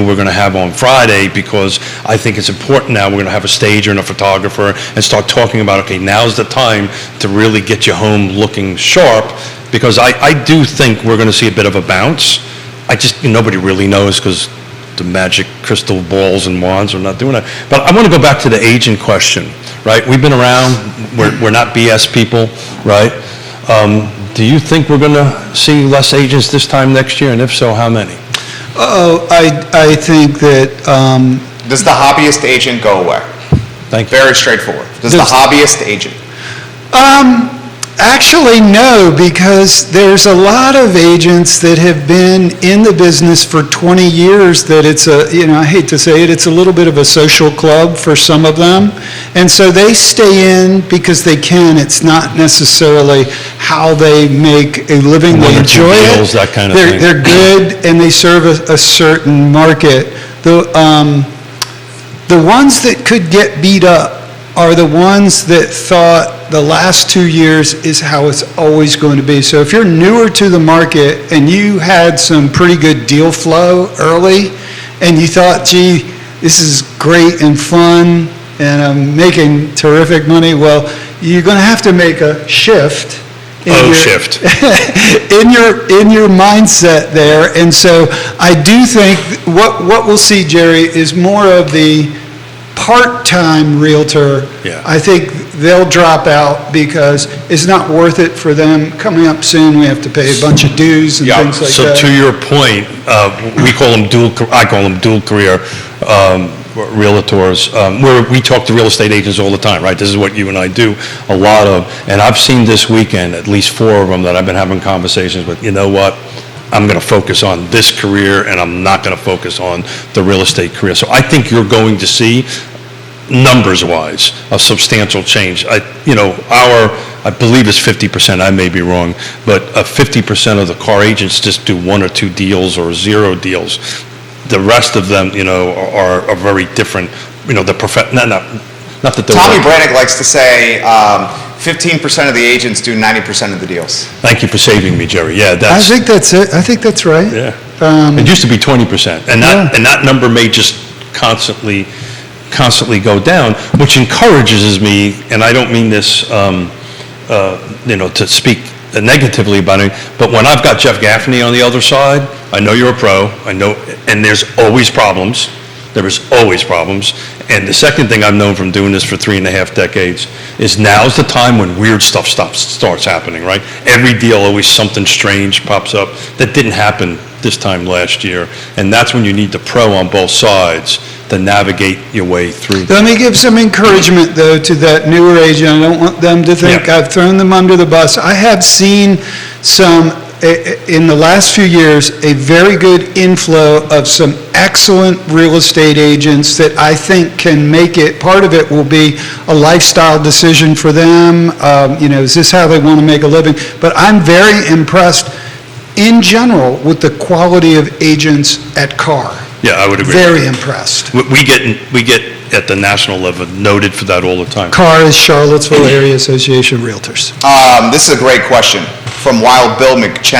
we're going to have on Friday, because I think it's important now. We're going to have a stager and a photographer and start talking about, okay, now's the time to really get you home looking sharp, because I do think we're going to see a bit of a bounce. Nobody really knows, because the magic crystal balls and wands are not doing it. But I want to go back to the agent question, right? We've been around, we're not BS people, right? Do you think we're going to see less agents this time next year, and if so, how many? I think that... Does the hobbyist agent go away? Thank you. Very straightforward. Does the hobbyist agent? Actually, no, because there's a lot of agents that have been in the business for 20 years that it's I hate to say it, it's a little bit of a social club for some of them. And so they stay in because they can. It's not necessarily how they make a living. They enjoy it. That kind of thing. They're good, and they serve a certain market. The ones that could get beat up are the ones that thought the last 2 years is how it's always going to be. So if you're newer to the market and you had some pretty good deal flow early and you thought, gee, this is great and fun and I'm making terrific money, well, you're going to have to make a shift. Shift. in your mindset there. And so I do think what we'll see, Jerry, is more of the part-time realtor. Yeah. I think they'll drop out because it's not worth it for them. Coming up soon, we have to pay a bunch of dues and things like that. So to your point, I call them dual career realtors, where we talk to real estate agents all the time, right? This is what you and I do a lot of, and I've seen this weekend at least 4 of them that I've been having conversations with. You know what? I'm going to focus on this career, and I'm not going to focus on the real estate career. So I think you're going to see, numbers-wise, a substantial change. I believe it's 50%, I may be wrong, but 50% of the car agents just do 1 or 2 deals or 0 deals. The rest of them, are very different. Not that they're... Tommy Brannick likes to say 15% of the agents do 90% of the deals. Thank you for saving me, Jerry. Yeah, I think that's it. I think that's right. Yeah. It used to be 20%, and that number may just constantly go down, which encourages me, and I don't mean this, to speak negatively about it, but when I've got Jeff Gaffney on the other side, I know you're a pro, I know, and there's always problems. There is always problems. And the second thing I've known from doing this for 3.5 decades is now's the time when weird stuff starts happening, right? Every deal, always something strange pops up that didn't happen this time last year. And that's when you need the pro on both sides to navigate your way through. Let me give some encouragement, though, to that newer agent. I don't want them to think I've thrown them under the bus. I have seen in the last few years, a very good inflow of some excellent real estate agents that I think can make it. Part of it will be a lifestyle decision for them. Is this how they want to make a living? But I'm very impressed in general with the quality of agents at Carr. Yeah, I would agree. Very impressed. We get at the national level noted for that all the time. Carr is Charlottesville Area Association of Realtors. This is a great question from Wild Bill McChen.